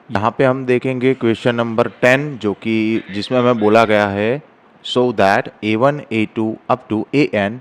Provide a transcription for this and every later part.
यहाँ पे हम देखेंगे क्वेश्चन नंबर 10 जो कि जिसमें हमें बोला गया है so that A1 A2 up to AN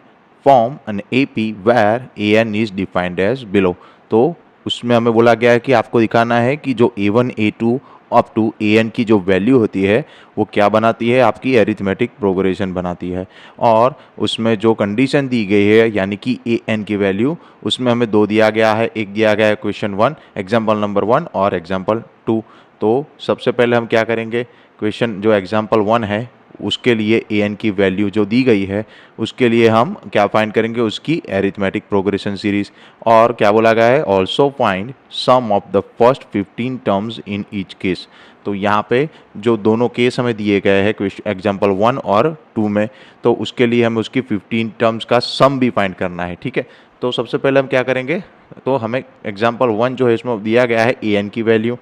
form an AP where AN is defined as below. तो उसमें हमें बोला गया है कि आपको दिखाना है कि जो A1 A2 up to AN की जो वैल्यू होती है वो क्या बनाती है, आपकी एरिथमेटिक प्रोग्रेशन बनाती है। और उसमें जो कंडीशन दी गई है यानी कि AN की वैल्यू, उसमें हमें दो दिया गया है, एक दिया गया है क्वेश्चन 1 एग्जाम्पल नंबर 1 और एग्जाम्पल 2। तो सबसे पहले हम क्या करेंगे, क्वेश्चन जो एग्जाम्पल 1 है उसके लिए AN की वैल्यू जो दी गई है उसके लिए हम क्या फाइंड करेंगे, उसकी एरिथमेटिक प्रोग्रेशन सीरीज। और क्या बोला गया है, also find some of the first 15 terms in each case. तो यहाँ पे जो दोनों केस हमें दिए गए हैं एग्जाम्पल 1 और 2 में, तो उसके लिए हमें उसकी 15 टर्म्स का सम भी फाइंड करना है। ठीक है, तो सबसे पहले हम क्या करेंगे, तो हमें एग्जाम्पल 1 जो है इसमें दिया गया है AN की value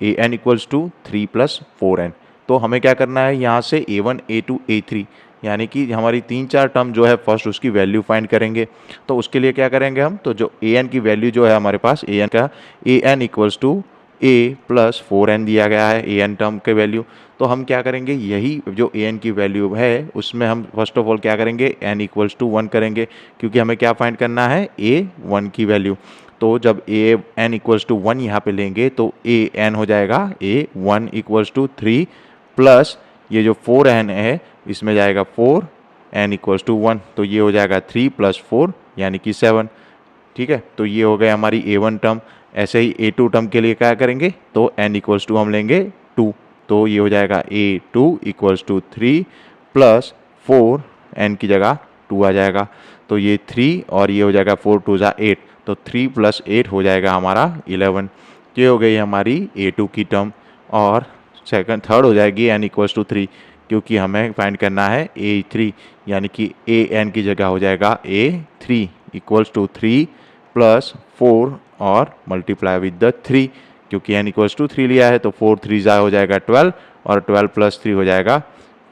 AN equals to 3 + 4n। तो हमें क्या करना है, यहाँ से A1 A2 A3 यानी कि हमारी 3-4 टर्म जो है फर्स्ट उसकी वैल्यू फाइंड करेंगे। तो उसके लिए क्या करेंगे हम, तो जो AN की वैल्यू जो है हमारे पास AN का AN equals to A + 4n दिया गया है AN टर्म के वैल्यू। तो हम क्या करेंगे, यही जो AN की वैल्यू है उसमें हम फर्स्ट ऑफ ऑल क्या करेंगे, n इक्वल्स टू 1 करेंगे, क्योंकि हमें क्या फाइंड करना है, A1 की वैल्यू। तो जब AN इक्वल्स टू 1 यहाँ पे लेंगे तो AN हो जाएगा A1 इक्वल्स टू 3 प्लस ये जो 4n है इसमें जाएगा 4 n इक्वल्स टू 1, तो ये हो जाएगा 3 + 4 यानी कि 7। ठीक है, तो ये हो गया हमारी A1 टर्म। ऐसे ही A2 टर्म के लिए क्या करेंगे, तो n इक्वल्स टू हम लेंगे 2, तो ये हो जाएगा A2 इक्वल्स टू 3 + 4 n की जगह 2 आ जाएगा, तो ये 3 और ये हो जाएगा 4 2 = 8, तो 3 + 8 हो जाएगा हमारा 11। ये हो गई हमारी A2 की टर्म। और थर्ड हो जाएगी n इक्वल्स टू 3, क्योंकि हमें फाइंड करना है A3 यानी कि AN की जगह हो जाएगा A3 इक्वल्स टू 3 + 4 और मल्टीप्लाई विद द 3, क्योंकि n इक्वल्स टू 3 लिया है तो 4 3 हो जाएगा 12 और 12 + 3 हो जाएगा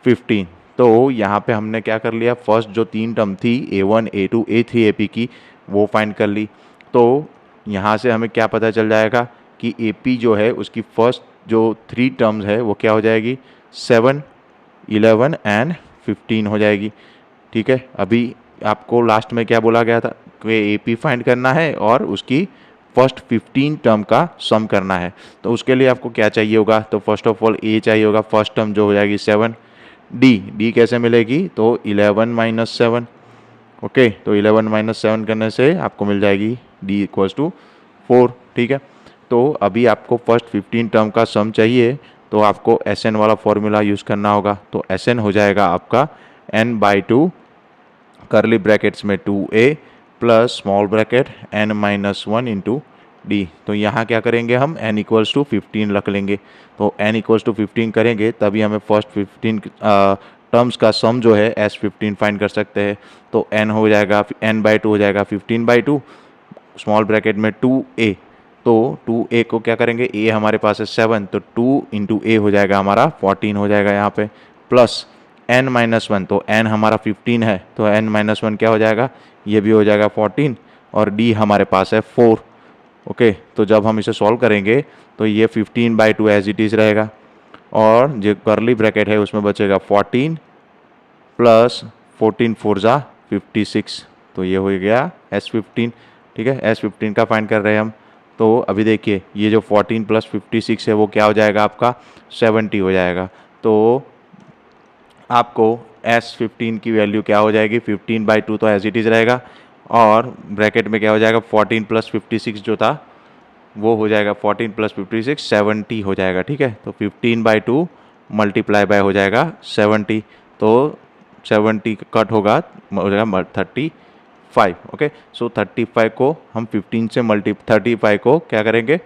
15। तो यहाँ पे हमने क्या कर लिया, फर्स्ट जो 3 टर्म थी A1 A2 A3 AP की वो फाइंड कर ली। तो यहाँ से हमें क्या पता चल जाएगा कि AP जो है उसकी फर्स्ट जो 3 टर्म्स है वो क्या हो जाएगी, 7 11 एंड 15 हो जाएगी। ठीक है, अभी आपको लास्ट में क्या बोला गया था कि AP फाइंड करना है और उसकी फर्स्ट 15 टर्म का सम करना है। तो उसके लिए आपको क्या चाहिए होगा, तो फर्स्ट ऑफ ऑल A चाहिए होगा, फर्स्ट टर्म जो हो जाएगी 7। D कैसे मिलेगी, तो 11 - 7। ओके, तो 11 - 7 करने से आपको मिल जाएगी D इक्वल्स टू 4। ठीक है, तो अभी आपको फर्स्ट 15 टर्म का सम चाहिए, तो आपको SN वाला फॉर्मूला यूज़ करना होगा। तो SN हो जाएगा आपका n/2 करली ब्रैकेट्स में 2a plus small bracket n-1 into D. तो यहाँ क्या करेंगे, हम n इक्वल्स टू 15 रख लेंगे। तो n इक्वल्स टू 15 करेंगे तभी हमें फर्स्ट 15 टर्म्स का सम जो है S15 फाइंड कर सकते हैं। तो n हो जाएगा n/2 हो जाएगा 15/2 स्मॉल ब्रैकेट में 2a। तो 2a को क्या करेंगे, a हमारे पास है 7, तो 2 इंटू a हो जाएगा हमारा 14 हो जाएगा यहाँ पे, प्लस n-1, तो n हमारा 15 है तो n-1 क्या हो जाएगा, ये भी हो जाएगा 14, और d हमारे पास है 4। ओके, तो जब हम इसे सॉल्व करेंगे तो ये 15/2 एज इट इज़ रहेगा, और जो करली ब्रैकेट है उसमें बचेगा 14 प्लस 14 4 ज़ा 56, तो ये हो गया S15। ठीक है, S15 का फाइंड कर रहे हैं हम। तो अभी देखिए ये जो 14 + 56 है वो क्या हो जाएगा आपका 70 हो जाएगा। तो आपको S15 की वैल्यू क्या हो जाएगी, 15/2 तो एज इट इज़ रहेगा, और ब्रैकेट में क्या हो जाएगा 14 + 56 जो था वो हो जाएगा 14 + 56 70 हो जाएगा। ठीक है, तो 15/2 मल्टीप्लाई बाय हो जाएगा 70, तो 70 कट होगा हो जाएगा 35। ओके, सो 35 को हम 15 से 35 को क्या करेंगे,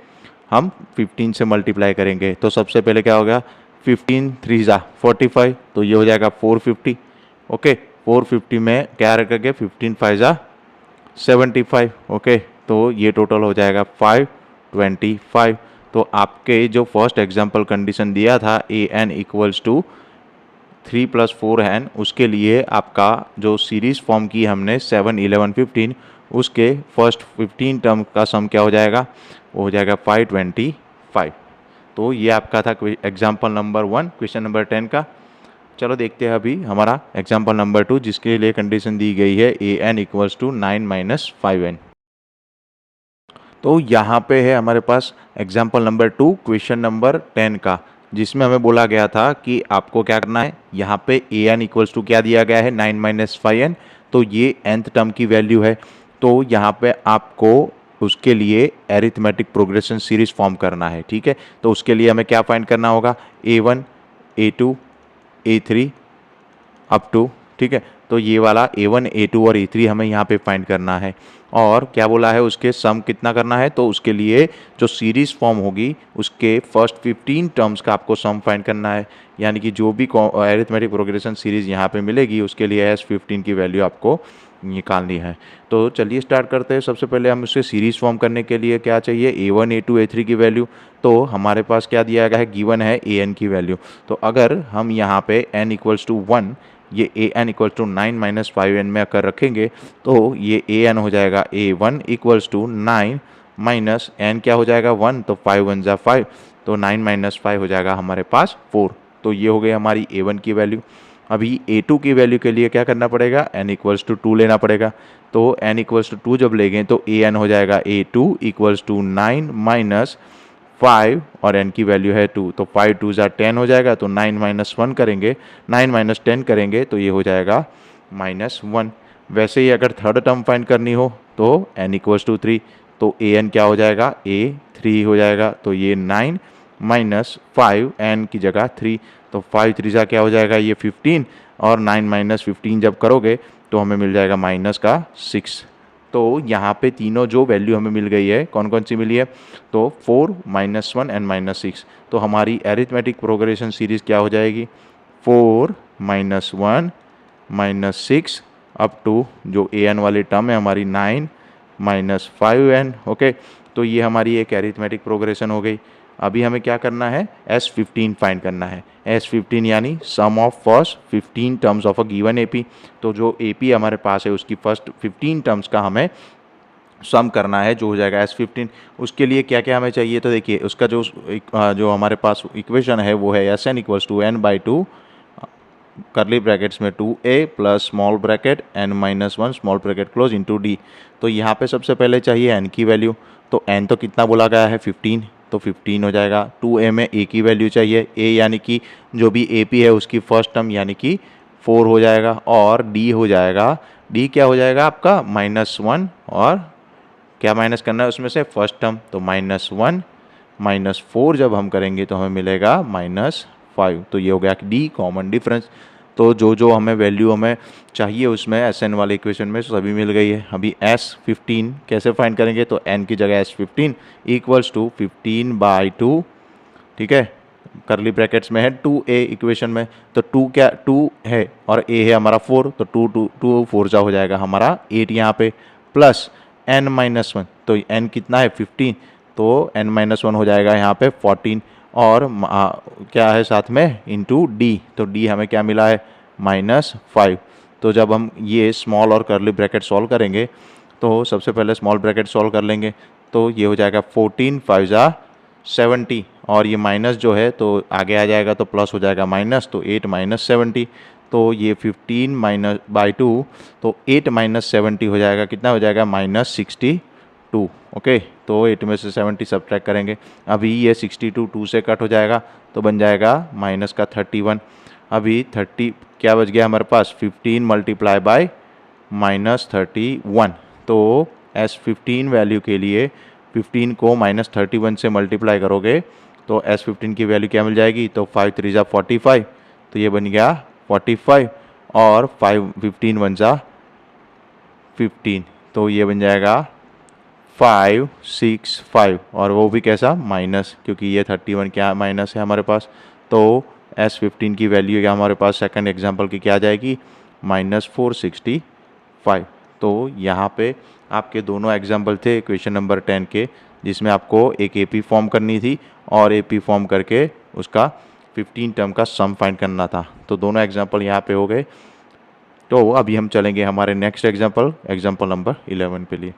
हम 15 से मल्टीप्लाई करेंगे। तो सबसे पहले क्या होगा, 15 3 ज़ा 45, तो ये हो जाएगा 450। ओके, 450 में क्या रखेंगे, 15 5 ज़ा 75। ओके, तो ये टोटल हो जाएगा 525। तो आपके जो फर्स्ट एग्जाम्पल कंडीशन दिया था AN इक्वल्स टू 3 + 4n, उसके लिए आपका जो सीरीज फॉर्म की हमने 7 11 15, उसके फर्स्ट 15 टर्म का सम क्या हो जाएगा, वो हो जाएगा 525। तो ये आपका था एग्जाम्पल नंबर 1 क्वेश्चन नंबर 10 का। चलो देखते हैं अभी हमारा एग्जाम्पल नंबर 2, जिसके लिए कंडीशन दी गई है A N equals to 9 - 5n। तो यहाँ पे है हमारे पास एग्जाम्पल नंबर 2 क्वेश्चन नंबर 10 का, जिसमें हमें बोला गया था कि आपको क्या करना है, यहाँ पे ए एन इक्वल्स टू क्या दिया गया है 9 - 5n, तो ये nth टर्म की वैल्यू है। तो यहाँ पे आपको उसके लिए एरिथमेटिक प्रोग्रेशन सीरीज फॉर्म करना है, ठीक है। तो उसके लिए हमें क्या फाइंड करना होगा, A1 A2 A3 up to, ठीक है। तो ये वाला A1 A2 और A3 हमें यहाँ पे फाइंड करना है। और क्या बोला है, उसके सम कितना करना है, तो उसके लिए जो सीरीज फॉर्म होगी उसके फर्स्ट 15 टर्म्स का आपको सम फाइंड करना है। यानी कि जो भी एरिथमेटिक प्रोग्रेशन सीरीज यहाँ पे मिलेगी उसके लिए S15 की वैल्यू आपको निकालनी है। तो चलिए स्टार्ट करते हैं। सबसे पहले हम उससे सीरीज फॉर्म करने के लिए क्या चाहिए, A1 A2 A3 की वैल्यू। तो हमारे पास क्या दिया गया है, गिवन है AN की वैल्यू। तो अगर हम यहाँ पे n इक्वल्स टू 1, ये AN इक्वल टू 9 - 5n में अगर रखेंगे तो ये AN हो जाएगा A1 equals to 9 minus n क्या हो जाएगा 1, तो 5 1 जा 5, तो 9 - 5 हो जाएगा हमारे पास 4। तो ये हो गई हमारी A1 की वैल्यू। अभी A2 की वैल्यू के लिए क्या करना पड़ेगा, n इक्वल्स टू 2 लेना पड़ेगा। तो n इक्वल्स टू 2 जब लेंगे तो AN हो जाएगा A2 इक्वल्स टू 9 माइनस 5 और n की वैल्यू है 2, तो 5 2 जा 10 हो जाएगा। तो 9 - 1 करेंगे, 9 - 10 करेंगे तो ये हो जाएगा -1। वैसे ही अगर थर्ड टर्म फाइंड करनी हो तो n इक्वल्स टू 3, तो AN क्या हो जाएगा, A3 हो जाएगा। तो ये 9 माइनस 5 n की जगह 3, तो 5 3 जा क्या हो जाएगा, ये 15, और 9 - 15 जब करोगे तो हमें मिल जाएगा माइनस का 6। तो यहाँ पे तीनों जो वैल्यू हमें मिल गई है, कौन कौन सी मिली है, तो 4 -1 एंड -6। तो हमारी एरिथमेटिक प्रोग्रेशन सीरीज क्या हो जाएगी, 4 -1 -6 अप टू जो AN वाली टर्म है हमारी 9 - 5n। ओके, तो ये हमारी एक एरिथमेटिक प्रोग्रेशन हो गई। अभी हमें क्या करना है, S15 फाइंड करना है। S15 यानी sum of first 15 terms of a given AP। तो जो AP हमारे पास है उसकी फर्स्ट 15 टर्म्स का हमें सम करना है, जो हो जाएगा S15। उसके लिए क्या क्या हमें चाहिए, तो देखिए उसका जो हमारे पास इक्वेशन है वो है Sn इक्वल्स टू n/2 करली ब्रैकेट्स में 2a plus small bracket n - 1 small bracket close into d। तो यहाँ पे सबसे पहले चाहिए n की वैल्यू। तो n तो कितना बोला गया है 15, तो 15 हो जाएगा। 2a में a की वैल्यू चाहिए, a यानी कि जो भी AP है उसकी फर्स्ट टर्म यानी कि 4 हो जाएगा, और d हो जाएगा, d क्या हो जाएगा आपका -1, और क्या माइनस करना है उसमें से, फर्स्ट टर्म। तो -1 -4 जब हम करेंगे तो हमें मिलेगा -5। तो ये हो गया डी कॉमन डिफरेंस। तो जो जो हमें वैल्यू हमें चाहिए उसमें SN वाले इक्वेशन में सभी मिल गई है। अभी S15 कैसे फाइंड करेंगे, तो n की जगह S15 इक्वल्स टू 15/2, ठीक है। करली ब्रैकेट्स में है 2a इक्वेशन में, तो 2 है और a है हमारा 4, तो 2 4 जा हो जाएगा हमारा 8 यहाँ पे, प्लस n - 1, तो n कितना है 15, तो n - 1 हो जाएगा यहाँ पे 14, और क्या है साथ में इंटू d। तो d हमें क्या मिला है -5। तो जब हम ये स्मॉल और करली ब्रैकेट सॉल्व करेंगे तो सबसे पहले स्मॉल ब्रैकेट सॉल्व कर लेंगे, तो ये हो जाएगा 14 5 जा 70, और ये माइनस जो है तो आगे आ जाएगा तो प्लस हो जाएगा माइनस, तो 8 - 70। तो ये 15/2, तो 8 - 70 हो जाएगा, कितना हो जाएगा -62। ओके, तो 8 में से 70 सब्ट्रैक्ट करेंगे। अभी ये 62 2 से कट हो जाएगा तो बन जाएगा माइनस का 31। अभी 30 क्या बच गया हमारे पास, 15 मल्टीप्लाई बाय -31। तो S15 वैल्यू के लिए 15 को -31 से मल्टीप्लाई करोगे तो S15 की वैल्यू क्या मिल जाएगी, तो 5 3 जा 45, तो ये बन गया 45, और 15 1 जा 15, तो ये बन जाएगा 5 6 5, और वो भी कैसा माइनस, क्योंकि ये 31 क्या माइनस है हमारे पास। तो S15 की वैल्यू क्या हमारे पास सेकंड एग्जांपल की क्या आ जाएगी, -465। तो यहाँ पे आपके दोनों एग्जांपल थे क्वेश्चन नंबर 10 के, जिसमें आपको एक AP फॉर्म करनी थी और AP फॉर्म करके उसका 15 टर्म का सम फाइंड करना था। तो दोनों एग्जांपल यहाँ पे हो गए। तो अभी हम चलेंगे हमारे नेक्स्ट एग्जांपल नंबर 11 पे लिए।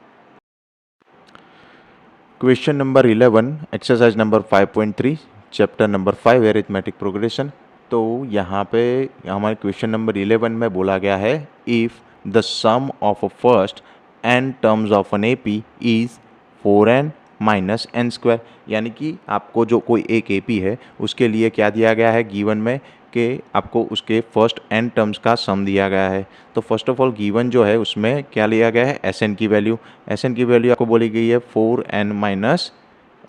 Question number 11 exercise number 5.3 chapter number 5 arithmetic progression. तो यहाँ पे हमारे क्वेश्चन नंबर 11 में बोला गया है if the sum of a first n terms of an AP is 4n minus N square, यानी कि आपको जो कोई एक AP है उसके लिए क्या दिया गया है गिवन में कि आपको उसके फर्स्ट n टर्म्स का सम दिया गया है। तो फर्स्ट ऑफ ऑल गिवन जो है उसमें क्या लिया गया है Sn की वैल्यू, Sn की वैल्यू आपको बोली गई है 4n minus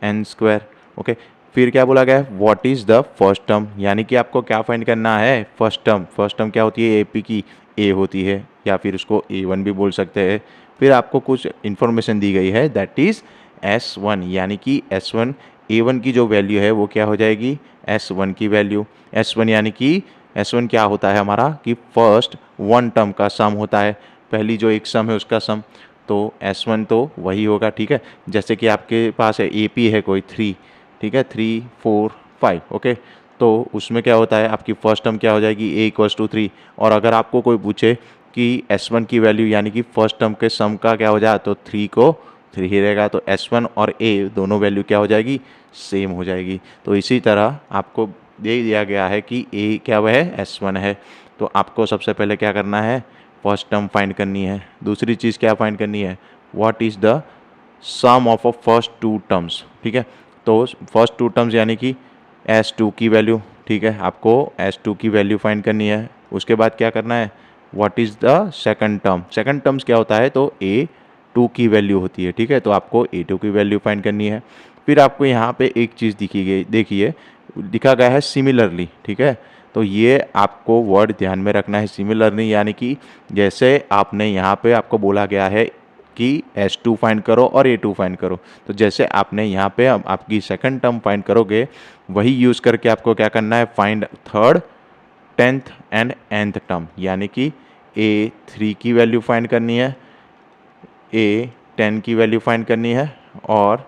N square. Okay, फिर क्या बोला गया है what is the first term, यानी कि आपको क्या फाइंड करना है फर्स्ट टर्म। फर्स्ट टर्म क्या होती है AP की A होती है, या फिर उसको A1 भी बोल सकते हैं। फिर आपको कुछ इन्फॉर्मेशन दी गई है दैट इज़ S1, यानी कि S1 A1 की जो वैल्यू है वो क्या हो जाएगी S1 की वैल्यू। S1 यानी कि S1 क्या होता है हमारा कि फर्स्ट वन टर्म का सम होता है, पहली जो एक सम है उसका सम। तो S1 तो वही होगा, ठीक है। जैसे कि आपके पास है AP है कोई 3, ठीक है, 3 4 5, ओके। तो उसमें क्या होता है आपकी फर्स्ट टर्म क्या हो जाएगी A=3। और अगर आपको कोई पूछे कि S1 की वैल्यू यानी कि फर्स्ट टर्म के सम का क्या हो जाए तो 3 को 3 ही रहेगा, तो S1 और A दोनों वैल्यू क्या हो जाएगी सेम हो जाएगी। तो इसी तरह आपको दे दिया गया है कि A क्या वह है S1 है। तो आपको सबसे पहले क्या करना है फर्स्ट टर्म फाइंड करनी है। दूसरी चीज़ क्या फाइंड करनी है what is the sum of a first two terms, ठीक है। तो फर्स्ट टू टर्म्स यानी कि S2 की वैल्यू, ठीक है, आपको S2 की वैल्यू फाइंड करनी है। उसके बाद क्या करना है what is the second term. Second terms क्या होता है तो A2 की वैल्यू होती है, ठीक है। तो आपको A2 की वैल्यू फाइंड करनी है। फिर आपको यहाँ पे एक चीज़ दिखी गई, देखिए लिखा गया है सिमिलरली, ठीक है। तो ये आपको वर्ड ध्यान में रखना है सिमिलरली, यानी कि जैसे आपने यहाँ पे आपको बोला गया है कि S2 फाइंड करो और A2 फाइंड करो, तो जैसे आपने यहाँ पे आपकी सेकंड टर्म फाइंड करोगे वही यूज़ करके आपको क्या करना है find third 10th and nth term, यानी कि A3 की वैल्यू फाइंड करनी है, A10 की वैल्यू फाइंड करनी है और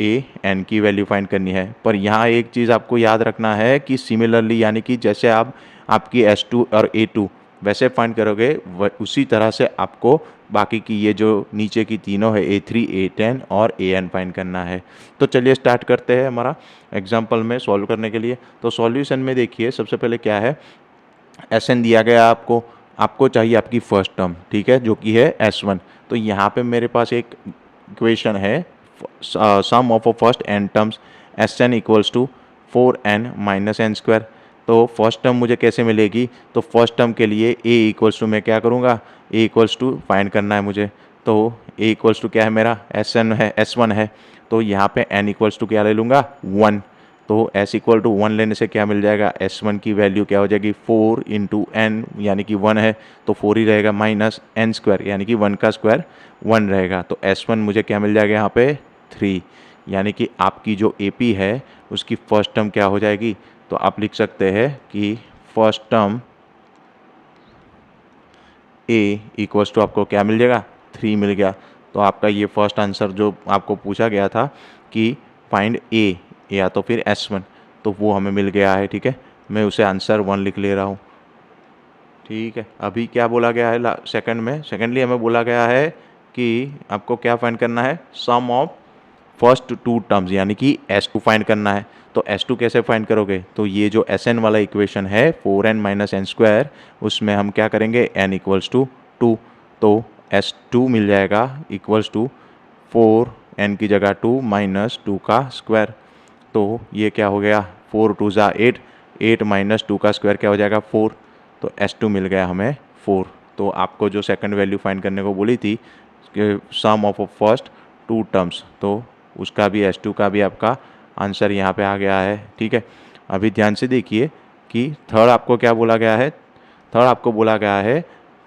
AN की वैल्यू फाइंड करनी है। पर यहाँ एक चीज़ आपको याद रखना है कि सिमिलरली यानी कि जैसे आप आपकी S2 और A2 वैसे फाइंड करोगे उसी तरह से आपको बाकी की ये जो नीचे की तीनों है A3 A10 और AN फाइंड करना है। तो चलिए स्टार्ट करते हैं हमारा एग्जाम्पल में सॉल्व करने के लिए। तो सॉल्यूशन में देखिए सबसे पहले क्या है Sn दिया गया आपको, आपको चाहिए आपकी फर्स्ट टर्म, ठीक है, जो कि है S1। तो यहाँ पे मेरे पास एक इक्वेशन है sum of a first n terms Sn equals to 4n minus N square. तो फर्स्ट टर्म मुझे कैसे मिलेगी तो फर्स्ट टर्म के लिए A इक्वल्स टू मैं क्या करूँगा A इक्वल्स टू फाइंड करना है मुझे। तो A इक्वल्स टू क्या है मेरा S1 है। तो यहाँ पे n इक्वल्स टू क्या ले लूँगा 1। तो S इक्वल टू 1 लेने से क्या मिल जाएगा S1 की वैल्यू क्या हो जाएगी 4 इंटू एन, यानी कि 1 है तो 4 ही रहेगा, माइनस एन स्क्वायर यानी कि 1 का स्क्वायर 1 रहेगा। तो S1 मुझे क्या मिल जाएगा यहाँ पे 3, यानी कि आपकी जो AP है उसकी फर्स्ट टर्म क्या हो जाएगी तो आप लिख सकते हैं कि first term A equals to आपको क्या मिल जाएगा 3 मिल गया। तो आपका ये फर्स्ट आंसर जो आपको पूछा गया था कि फाइंड A या तो फिर S1, तो वो हमें मिल गया है, ठीक है। मैं उसे आंसर 1 लिख ले रहा हूँ, ठीक है। अभी क्या बोला गया है सेकंड में, सेकेंडली हमें बोला गया है कि आपको क्या फाइंड करना है sum of first two terms, यानी कि S2 फाइंड करना है। तो S2 कैसे फाइंड करोगे तो ये जो Sn वाला इक्वेशन है 4n माइनस एन स्क्वायर, उसमें हम क्या करेंगे n इक्वल्स टू 2। तो S2 मिल जाएगा इक्वल्स टू 4n की जगह 2 माइनस 2 का स्क्वायर। तो ये क्या हो गया 4 2 ज़ा 8, 8 माइनस 2 का स्क्वायर क्या हो जाएगा 4। तो S2 मिल गया हमें 4। तो आपको जो सेकंड वैल्यू फाइंड करने को बोली थी सम ऑफ फर्स्ट टू टर्म्स, तो उसका भी S2 का भी आपका आंसर यहाँ पे आ गया है, ठीक है। अभी ध्यान से देखिए कि थर्ड आपको क्या बोला गया है, थर्ड आपको बोला गया है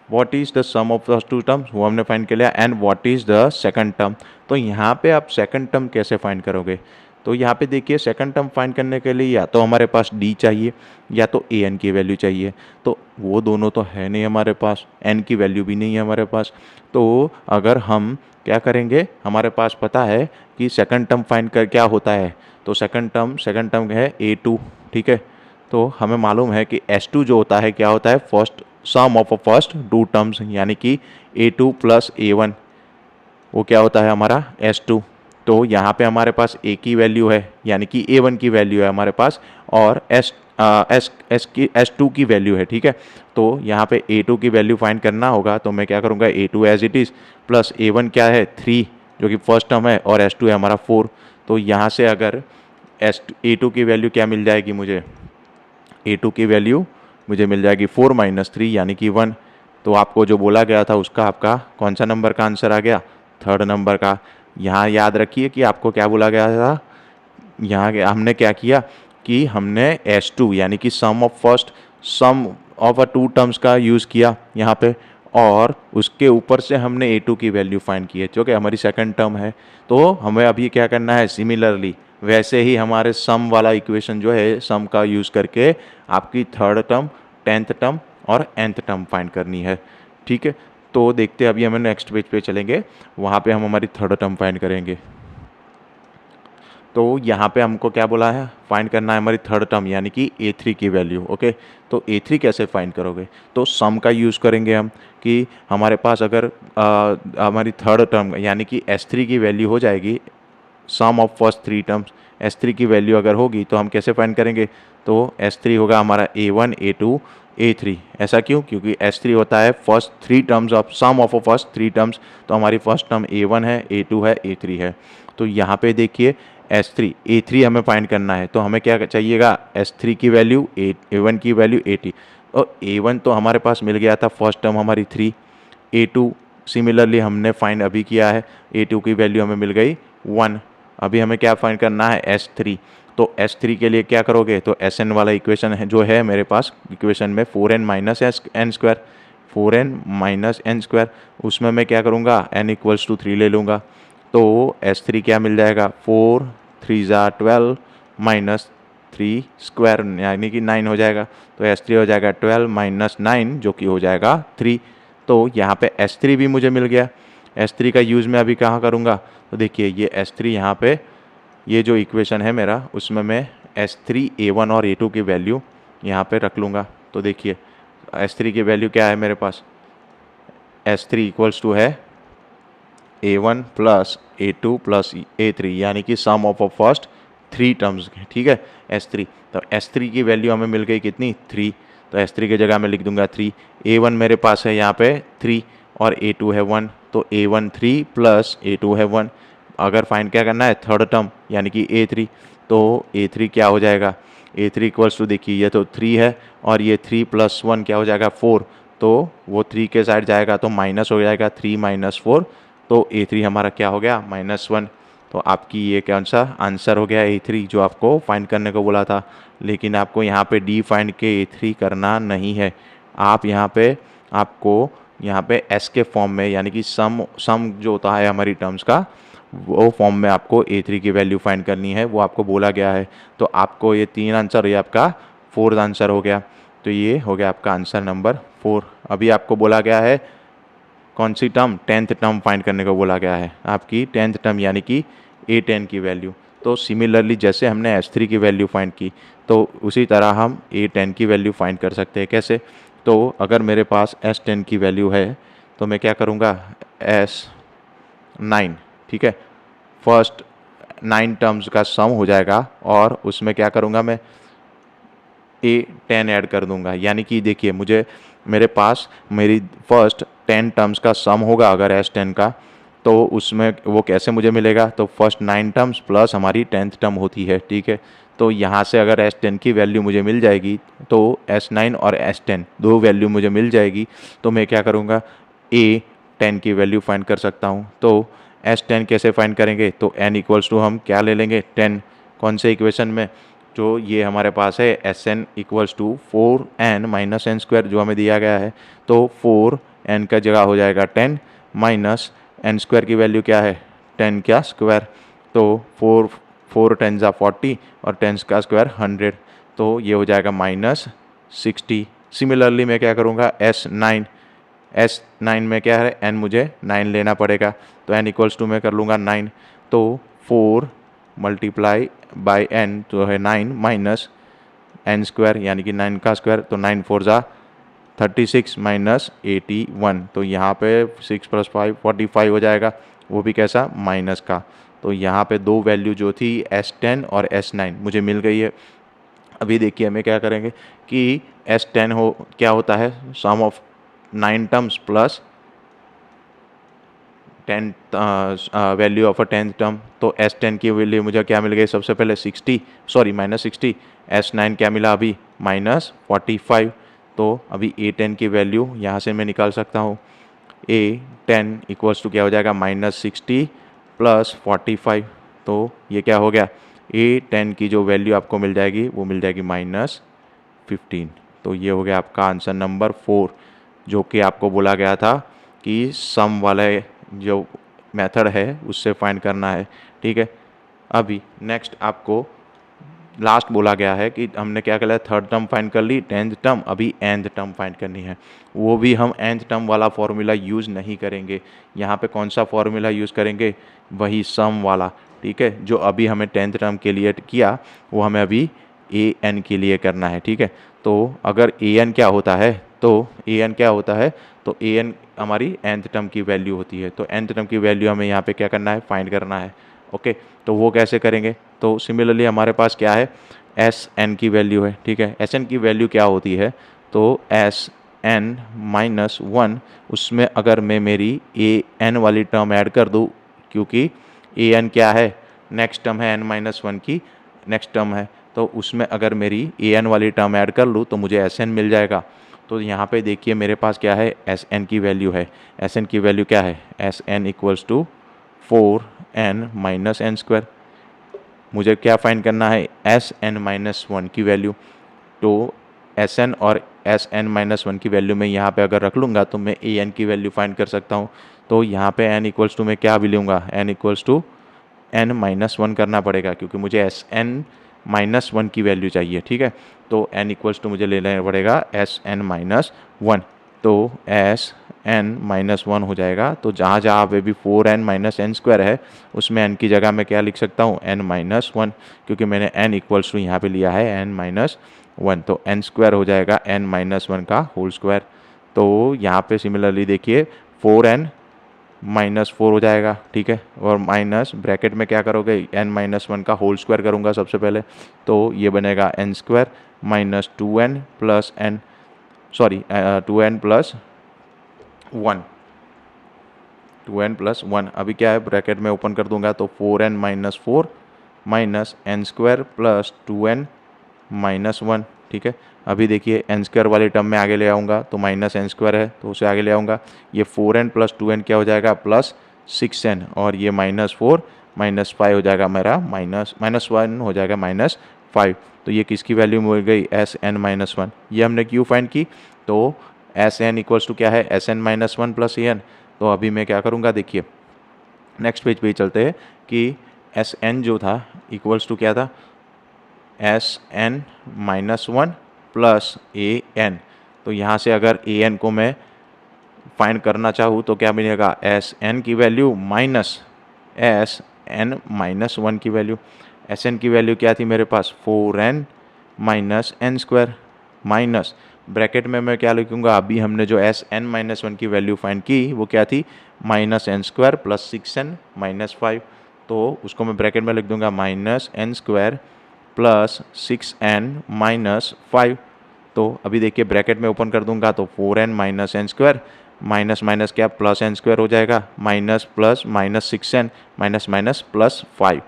what is the sum of the two terms, वो हमने फाइंड कर लिया, and what is the second term. तो यहाँ पे आप सेकंड टर्म कैसे फाइंड करोगे तो यहाँ पे देखिए सेकंड टर्म फाइंड करने के लिए या तो हमारे पास D चाहिए या तो AN की वैल्यू चाहिए। तो वो दोनों तो है नहीं हमारे पास, N की वैल्यू भी नहीं है हमारे पास। तो अगर हम क्या करेंगे हमारे पास पता है कि सेकंड टर्म फाइंड कर क्या होता है तो सेकंड टर्म है A2, ठीक है। तो हमें मालूम है कि S2 जो होता है क्या होता है first sum of a first two terms, यानी कि A2 प्लस A1 वो क्या होता है हमारा S2। तो यहाँ पे हमारे पास ए की वैल्यू है, यानी कि A1 की वैल्यू है हमारे पास, और S2 की वैल्यू है, ठीक है। तो यहाँ पे A2 की वैल्यू फाइंड करना होगा, तो मैं क्या करूँगा, A2 as it is plus A1 क्या है 3 जो कि फर्स्ट टर्म है, और S2 है हमारा 4। तो यहाँ से अगर A2 की वैल्यू क्या मिल जाएगी मुझे, A2 की वैल्यू मुझे मिल जाएगी 4 - 3 यानी कि 1। तो आपको जो बोला गया था उसका आपका कौन सा नंबर का आंसर आ गया, थर्ड नंबर का। यहाँ याद रखिए कि आपको क्या बोला गया था, यहाँ हमने क्या किया कि हमने S2 यानी कि सम ऑफ अ टू टर्म्स का यूज़ किया यहाँ पे, और उसके ऊपर से हमने A2 की वैल्यू फाइंड की है जो कि हमारी सेकंड टर्म है। तो हमें अभी क्या करना है, सिमिलरली वैसे ही हमारे सम वाला इक्वेशन जो है, सम का यूज़ करके आपकी थर्ड टर्म, टेंथ टर्म और nth टर्म फाइंड करनी है, ठीक है। तो देखते हैं, अभी हम नेक्स्ट पेज पे चलेंगे, वहाँ पे हम हमारी थर्ड टर्म फाइंड करेंगे। तो यहाँ पे हमको क्या बोला है, फाइंड करना है हमारी थर्ड टर्म यानी कि A3 की वैल्यू। ओके, तो A3 कैसे फाइंड करोगे, तो सम का यूज़ करेंगे हम, कि हमारे पास अगर हमारी थर्ड टर्म यानी कि S3 की वैल्यू हो जाएगी, sum of first three terms, S3 की वैल्यू अगर होगी तो हम कैसे फाइंड करेंगे, तो S3 होगा हमारा A1 A2 A3। ऐसा क्यों, क्योंकि S3 होता है first three terms of sum of first three terms. तो हमारी फर्स्ट टर्म A1 है, A2 है, A3 है। तो यहाँ पे देखिए S3 A3 हमें फाइंड करना है, तो हमें क्या चाहिएगा, S3 की वैल्यू, A1 की वैल्यू, A3। और A1 तो हमारे पास मिल गया था, फर्स्ट टर्म हमारी 3। A2 सिमिलरली हमने फाइंड अभी किया है, A2 की वैल्यू हमें मिल गई 1। अभी हमें क्या फाइंड करना है, S3। तो S3 के लिए क्या करोगे, तो Sn वाला इक्वेशन है जो है मेरे पास इक्वेशन में 4n - n square, 4n - n square, उसमें मैं क्या करूँगा, n = 3 ले लूँगा। तो S3 क्या मिल जाएगा, 4 3 = 12 माइनस 3 स्क्वायर यानी कि 9 हो जाएगा। तो S3 हो जाएगा 12 - 9 जो कि हो जाएगा 3। तो यहाँ पे S3 भी मुझे मिल गया। S3 का यूज़ मैं अभी कहाँ करूँगा, तो देखिए ये S3 यहाँ पे, ये जो इक्वेशन है मेरा, उसमें मैं S3 A1 और A2 की वैल्यू यहाँ पे रख लूँगा। तो देखिए S3 की वैल्यू क्या है मेरे पास, S3 = है A1 + A2 + A3 यानी कि सम ऑफ फर्स्ट थ्री टर्म्स, ठीक है, S3। तो S3 की वैल्यू हमें मिल गई कितनी, 3। तो S3 की जगह मैं लिख दूंगा 3। A1 मेरे पास है यहाँ पे 3 और A2 है 1, तो A1 3 + A2 है 1। अगर फाइंड क्या करना है, थर्ड टर्म यानी कि A3, तो A3 क्या हो जाएगा, A3 = देखिए ये तो 3 है, और ये 3 + 1 क्या हो जाएगा, 4। तो वो 3 के साइड जाएगा तो माइनस हो जाएगा, 3 - 4। तो A3 हमारा क्या हो गया, -1। तो आपकी ये कौन सा आंसर हो गया, A3, जो आपको फाइंड करने को बोला था। लेकिन आपको यहाँ पे डी फाइंड के A3 करना नहीं है, आप यहाँ पे, आपको यहाँ पे S के फॉर्म में यानी कि सम जो होता है हमारी टर्म्स का, वो फॉर्म में आपको A3 की वैल्यू फाइंड करनी है, वो आपको बोला गया है। तो आपको ये 3 आंसर, ये आपका 4th आंसर हो गया। तो ये हो गया आपका आंसर नंबर 4। अभी आपको बोला गया है कौन सी टर्म, 10th टर्म फाइंड करने को बोला गया है, आपकी 10th टर्म यानी कि A10 की वैल्यू। तो सिमिलरली जैसे हमने S3 की वैल्यू फाइंड की, तो उसी तरह हम A10 की वैल्यू फाइंड कर सकते हैं। कैसे, तो अगर मेरे पास S10 की वैल्यू है, तो मैं क्या करूँगा, S9, ठीक है, फर्स्ट 9 टर्म्स का सम हो जाएगा, और उसमें क्या करूँगा, मैं A10 ऐड कर दूंगा। यानी कि देखिए मुझे, मेरे पास मेरी फर्स्ट 10 टर्म्स का सम होगा अगर S10 का, तो उसमें वो कैसे मुझे मिलेगा, तो फर्स्ट 9 टर्म्स प्लस हमारी 10th टर्म होती है, ठीक है। तो यहाँ से अगर S10 की वैल्यू मुझे मिल जाएगी, तो S9 और S10 दो वैल्यू मुझे मिल जाएगी, तो मैं क्या करूँगा, A10 की वैल्यू फाइंड कर सकता हूँ। तो S10 कैसे फाइंड करेंगे, तो n = हम क्या ले लेंगे, 10। कौन से इक्वेशन में, जो ये हमारे पास है Sn = 4n - n स्क्वायर जो हमें दिया गया है। तो 4n का जगह हो जाएगा 10 माइनस n स्क्वायर की वैल्यू क्या है, 10 का स्क्वायर। तो 4 10 = 40 और 10 का स्क्वायर 100, तो ये हो जाएगा -60। सिमिलरली मैं क्या करूँगा, S9 में क्या है, n मुझे 9 लेना पड़ेगा, तो n = मैं कर लूँगा 9। तो 4 × n तो है 9 माइनस n स्क्वायर यानी कि 9 का स्क्वायर, तो 9 4 ज़ा 36 माइनस 81। तो यहाँ पे 6 + 5 45 हो जाएगा, वो भी कैसा, माइनस का। तो यहाँ पे दो वैल्यू जो थी S10 और S9 मुझे मिल गई है। अभी देखिए हमें क्या करेंगे कि S10 हो क्या होता है, sum of 9 terms plus 10 value of a 10th term. तो S10 की वैल्यू मुझे क्या मिल गई, सबसे पहले 60 सॉरी -60। S9 क्या मिला अभी, -45। तो अभी A10 की वैल्यू यहाँ से मैं निकाल सकता हूँ। A10 इक्वल्स टू क्या हो जाएगा, -60 + 45। तो ये क्या हो गया, A10 की जो वैल्यू आपको मिल जाएगी वो मिल जाएगी -15। तो ये हो गया आपका आंसर नंबर 4, जो कि आपको बोला गया था कि सम वाले जो मेथड है उससे फाइंड करना है। ठीक है, अभी नेक्स्ट आपको लास्ट बोला गया है कि हमने क्या किया, थर्ड टर्म फाइंड कर ली, 10th टर्म, अभी nth टर्म फाइंड करनी है। वो भी हम nth टर्म वाला फॉर्मूला यूज़ नहीं करेंगे। यहाँ पे कौन सा फॉर्मूला यूज़ करेंगे, वही सम वाला। ठीक है, जो अभी हमें 10th टर्म के लिए किया वो हमें अभी an के लिए करना है। ठीक है, तो अगर an क्या होता है, तो an क्या होता है, तो an हमारी nth टर्म की वैल्यू होती है। तो nth टर्म की वैल्यू हमें यहाँ पे क्या करना है, फाइंड करना है। ओके, तो वो कैसे करेंगे, तो सिमिलरली हमारे पास क्या है, एस एन की वैल्यू है। ठीक है, एस एन की वैल्यू क्या होती है, तो एस एन -1, उसमें अगर मैं मेरी ए एन वाली टर्म ऐड कर दूँ, क्योंकि ए एन क्या है, नेक्स्ट टर्म है n-1 की नेक्स्ट टर्म है, तो उसमें अगर मेरी ए एन वाली टर्म ऐड कर लूँ तो मुझे एस एन मिल जाएगा। तो यहाँ पे देखिए मेरे पास क्या है, एस एन की वैल्यू है। एस एन की वैल्यू क्या है, S N equals to 4n-n²। मुझे क्या फाइंड करना है, Sn-1 की वैल्यू। तो Sn और Sn-1 की वैल्यू मैं यहाँ पे अगर रख लूँगा तो मैं An की वैल्यू फाइंड कर सकता हूँ। तो यहाँ पे n इक्वल्स टू मैं क्या भी लूँगा, n इक्वल्स टू n-1 करना पड़ेगा, क्योंकि मुझे Sn-1 की वैल्यू चाहिए। ठीक है, तो n इक्वल्स टू मुझे लेना पड़ेगा Sn-1। तो Sn-1 हो जाएगा। तो जहाँ जहाँ पे भी 4n-n² है उसमें n की जगह मैं क्या लिख सकता हूँ, n-1, क्योंकि मैंने n इक्वल्स टू यहाँ पे लिया है n-1। तो n² हो जाएगा n-1 का होल स्क्वायर। तो यहाँ पे सिमिलरली देखिए 4n-4 हो जाएगा। ठीक है, और माइनस ब्रैकेट में क्या करोगे, n-1 का होल स्क्वायर करूँगा सबसे पहले, तो ये बनेगा n² -2n plus n, sorry 2n plus 1, 2n+1। अभी क्या है, ब्रैकेट में ओपन कर दूंगा तो 4n-4 -n² प्लस 2n-1। ठीक है, अभी देखिए n² वाली टर्म में आगे ले आऊँगा तो -n² है तो उसे आगे ले आऊँगा। ये 4n प्लस 2n क्या हो जाएगा, +6n, और ये -4 -5 हो जाएगा मेरा, -1 हो जाएगा -5। तो ये किसकी वैल्यू मिल गई, Sn-1। ये हमने क्यों फाइंड की, तो Sn इक्वल्स टू क्या है, Sn-1 प्लस an। तो अभी मैं क्या करूँगा, देखिए नेक्स्ट पेज पे चलते हैं कि Sn जो था इक्वल्स टू क्या था, Sn-1 प्लस an। तो यहाँ से अगर an को मैं फाइंड करना चाहूँ तो क्या मिलेगा, Sn की वैल्यू माइनस Sn-1 की वैल्यू। Sn की वैल्यू क्या थी मेरे पास, 4n -n² माइनस ब्रैकेट में मैं क्या लिखूंगा, अभी हमने जो Sn-1 की वैल्यू फाइंड की वो क्या थी, -n² प्लस 6n -5। तो उसको मैं ब्रैकेट में लिख दूंगा -n² प्लस 6n -5। तो अभी देखिए ब्रैकेट में ओपन कर दूंगा तो 4n -n² माइनस माइनस क्या, प्लस n² हो जाएगा, माइनस प्लस -6n माइनस +5।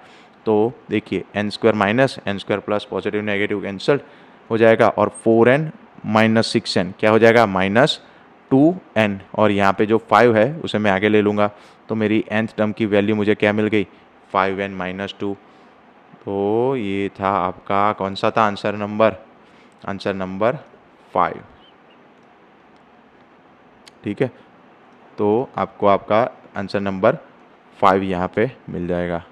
तो देखिए n² minus n² plus positive negative cancel हो जाएगा, और 4n -6n क्या हो जाएगा, -2n, और यहाँ पे जो 5 है उसे मैं आगे ले लूँगा। तो मेरी nth टर्म की वैल्यू मुझे क्या मिल गई, 5n -2। तो ये था आपका कौन सा था आंसर नंबर 5। ठीक है, तो आपको आपका आंसर नंबर 5 यहाँ पे मिल जाएगा।